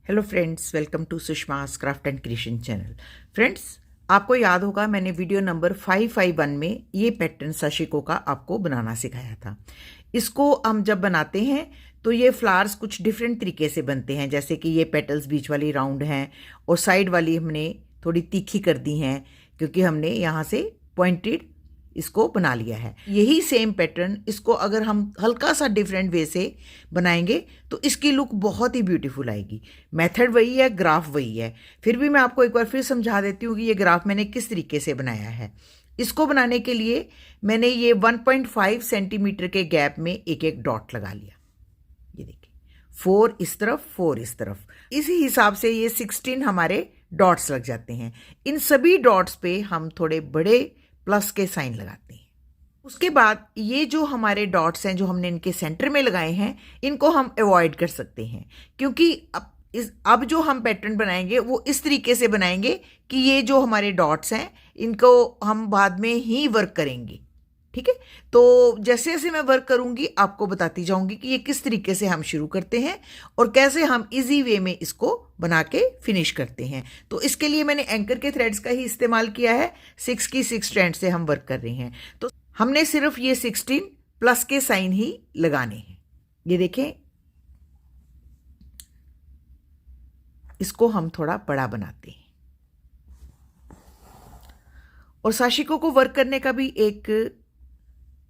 Hello friends, welcome to Sushma's craft and creation channel. Friends, आपको याद होगा मैंने वीडियो नंबर 551 में ये पैटर्न साशिको का आपको बनाना सिखाया था। इसको हम जब बनाते हैं तो ये फ्लावर्स कुछ डिफरेंट तरीके से बनते हैं, जैसे कि ये पेटल्स बीच वाली राउंड हैं और साइड वाली हमने थोड़ी तीखी कर दी हैं क्योंकि हमने यहाँ से पॉइंटेड इसको बना लिया है। यही सेम पैटर्न इसको अगर हम हल्का सा डिफरेंट वे से बनाएंगे तो इसकी लुक बहुत ही ब्यूटीफुल आएगी। मेथड वही है, ग्राफ वही है। फिर भी मैं आपको एक बार फिर समझा देती हूँ कि ये ग्राफ मैंने किस तरीके से बनाया है। इसको बनाने के लिए मैंने ये 1.5 सेंटीमीटर के गैप में एक एक डॉट लगा लिया। ये देखिए, 4 इस तरफ, 4 इस तरफ। इसी हिसाब से ये 16 हमारे डॉट्स लग जाते हैं। इन सभी डॉट्स पे हम थोड़े बड़े प्लस के साइन लगाते हैं। उसके बाद ये जो हमारे डॉट्स हैं जो हमने इनके सेंटर में लगाए हैं, इनको हम अवॉइड कर सकते हैं क्योंकि अब जो हम पैटर्न बनाएंगे वो इस तरीके से बनाएंगे कि ये जो हमारे डॉट्स हैं इनको हम बाद में ही वर्क करेंगे। ठीक है, तो जैसे जैसे मैं वर्क करूंगी आपको बताती जाऊंगी कि ये किस तरीके से हम शुरू करते हैं और कैसे हम इजी वे में इसको बना के फिनिश करते हैं। तो इसके लिए मैंने एंकर के थ्रेड्स का ही इस्तेमाल किया है। 6 की 6 स्ट्रैंड से हम वर्क कर रहे हैं, तो हमने सिर्फ ये 16 प्लस के साइन ही लगाने हैं। ये देखें, इसको हम थोड़ा बड़ा बनाते हैं। और साशिको को वर्क करने का भी एक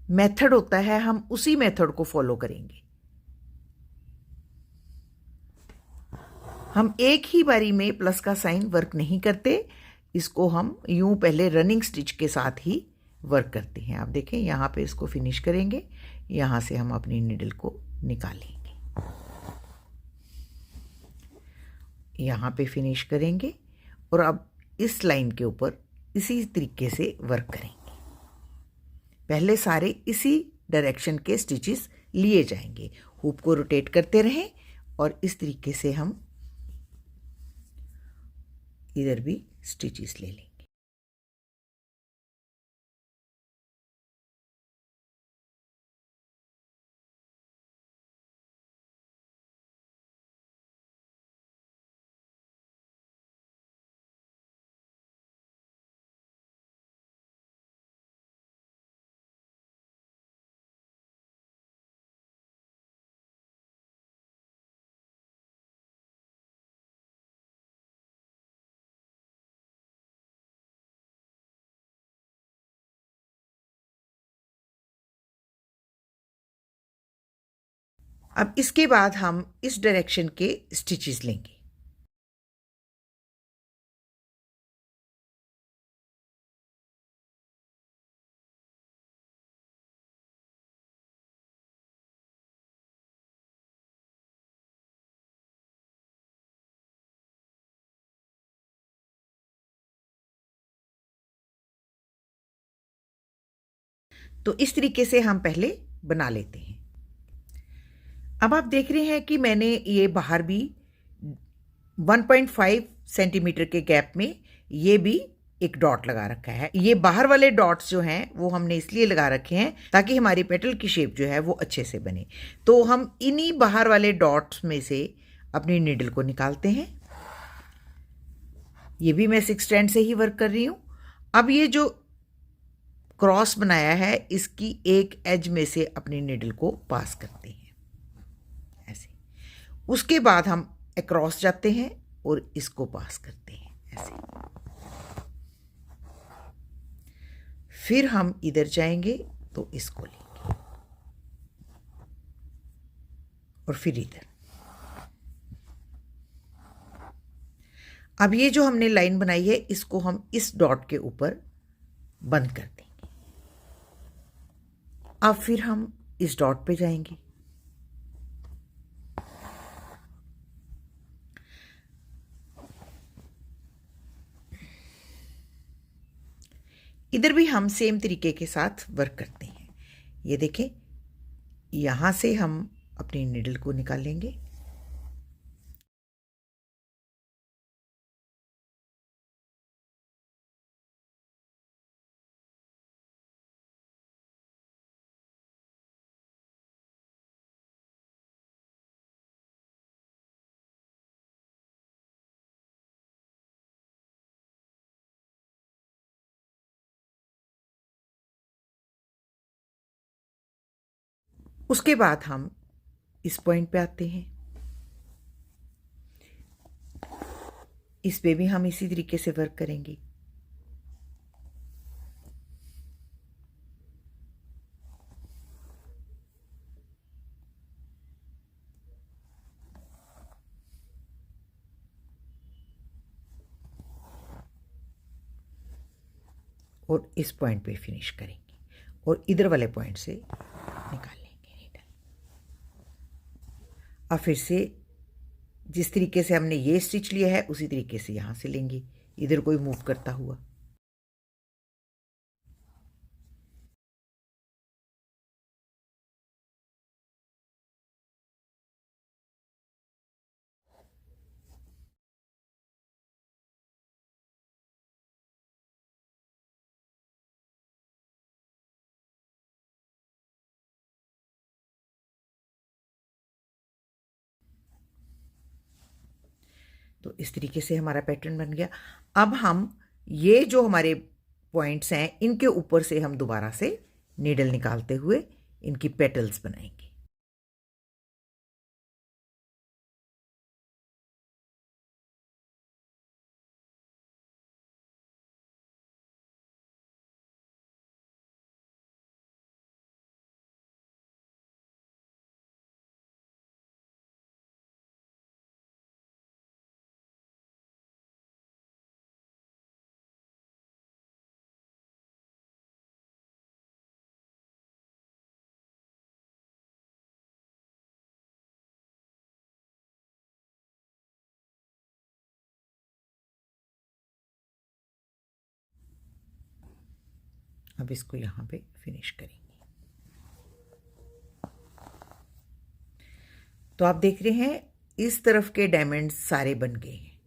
मेथड होता है, हम उसी मेथड को फॉलो करेंगे। हम एक ही बारी में प्लस का साइन वर्क नहीं करते, इसको हम यूं पहले रनिंग स्टिच के साथ ही वर्क करते हैं। आप देखें, यहाँ पे इसको फिनिश करेंगे, यहाँ से हम अपनी नीडल को निकालेंगे, यहाँ पे फिनिश करेंगे और अब इस लाइन के ऊपर इसी तरीके से वर्क करेंगे। पहले सारे इसी डायरेक्शन के स्टिचेस लिए जाएंगे। हुप को रोटेट करते रहें और इस तरीके से हम इधर भी स्टिचेस ले लेंगे। अब इसके बाद हम इस डायरेक्शन के स्टिचेस लेंगे। तो इस तरीके से हम पहले बना लेते हैं। अब आप देख रहे हैं कि मैंने ये बाहर भी 1.5 सेंटीमीटर के गैप में ये भी एक डॉट लगा रखा है। ये बाहर वाले डॉट्स जो हैं वो हमने इसलिए लगा रखे हैं ताकि हमारी पेटल की शेप जो है वो अच्छे से बने। तो हम इन्हीं बाहर वाले डॉट्स में से अपनी नीडल को निकालते हैं। ये भी मैं 6 स्ट्रैंड से ही वर्क कर रही हूँ। अब ये जो क्रॉस बनाया है इसकी एक एज में से अपनी नीडल को पास करते हैं ऐसे। उसके बाद हम अक्रॉस जाते हैं और इसको पास करते हैं ऐसे। फिर हम इधर जाएंगे तो इसको लेंगे और फिर इधर। अब ये जो हमने लाइन बनाई है इसको हम इस डॉट के ऊपर बंद कर देंगे। अब फिर हम इस डॉट पे जाएंगे, इधर भी हम सेम तरीके के साथ वर्क करते हैं। ये देखें, यहाँ से हम अपनी नीडल को निकालेंगे, उसके बाद हम इस पॉइंट पे आते हैं। इस पे भी हम इसी तरीके से वर्क करेंगे। और इस पॉइंट पे फिनिश करेंगे और इधर वाले पॉइंट से निकाल लेंगे नीडल। अब फिर से जिस तरीके से हमने ये स्टिच लिया है उसी तरीके से यहाँ से लेंगे, इधर कोई मूव करता हुआ। तो इस तरीके से हमारा पैटर्न बन गया। अब हम ये जो हमारे पॉइंट्स हैं इनके ऊपर से हम दोबारा से नीडल निकालते हुए इनकी पेटल्स बनाएंगे। अब इसको यहाँ पे फिनिश करेंगे। तो आप देख रहे हैं इस तरफ के डायमंड्स सारे बन गए हैं।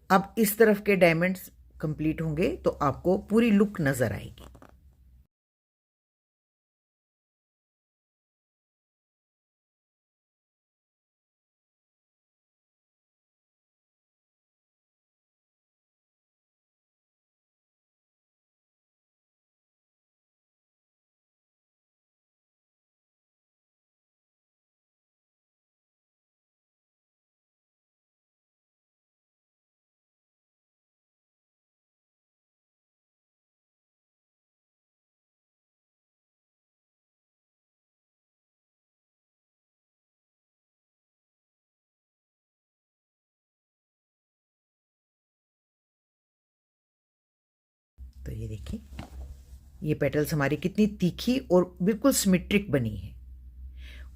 अब इस तरफ के डायमंड्स कंप्लीट होंगे तो आपको पूरी लुक नजर आएगी। तो ये देखिए ये पेटल्स हमारी कितनी तीखी और बिल्कुल सिमेट्रिक बनी है।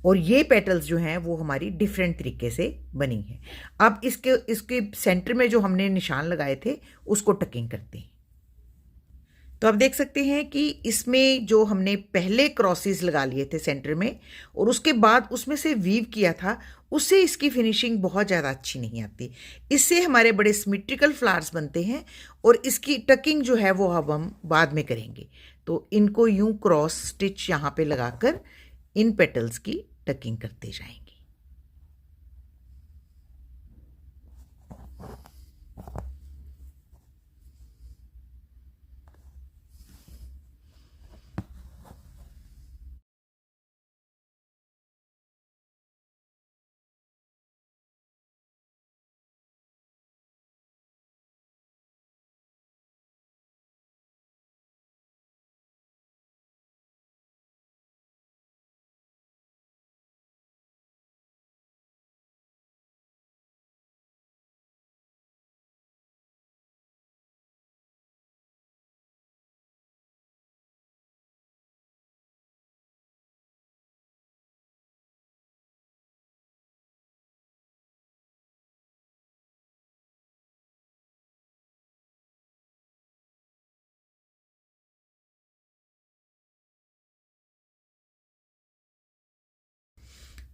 और ये पेटल्स जो हैं वो हमारी डिफरेंट तरीके से बनी है। अब इसके इसके सेंटर में जो हमने निशान लगाए थे उसको टकिंग करते हैं। तो आप देख सकते हैं कि इसमें जो हमने पहले क्रॉसेस लगा लिए थे सेंटर में और उसके बाद उसमें से वीव किया था, उससे इसकी फिनिशिंग बहुत ज़्यादा अच्छी नहीं आती। इससे हमारे बड़े सिमेट्रिकल फ्लावर्स बनते हैं और इसकी टकिंग जो है वो अब हम बाद में करेंगे। तो इनको यूं क्रॉस स्टिच यहाँ पे लगाकर इन पेटल्स की टकिंग करते जाएंगे।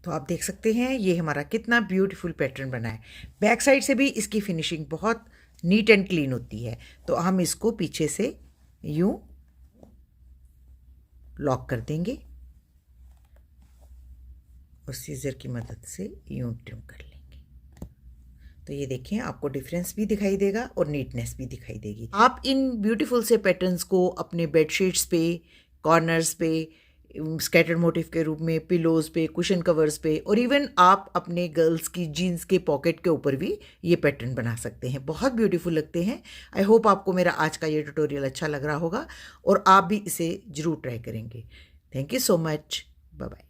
तो आप देख सकते हैं ये हमारा कितना ब्यूटीफुल पैटर्न बना है। बैक साइड से भी इसकी फिनिशिंग बहुत नीट एंड क्लीन होती है। तो हम इसको पीछे से यूं लॉक कर देंगे और सीजर की मदद से यूं ट्रिम कर लेंगे। तो ये देखें आपको डिफरेंस भी दिखाई देगा और नीटनेस भी दिखाई देगी। आप इन ब्यूटीफुल से पैटर्न्स को अपने बेडशीट्स पे, कॉर्नर्स पे स्कैटर्ड मोटिव के रूप में पिलोज पे, कुशन कवर्स पे, और इवन आप अपने गर्ल्स की जीन्स के पॉकेट के ऊपर भी ये पैटर्न बना सकते हैं। बहुत ब्यूटीफुल लगते हैं। आई होप आपको मेरा आज का ये ट्यूटोरियल अच्छा लग रहा होगा और आप भी इसे ज़रूर ट्राई करेंगे। Thank you so much. Bye bye.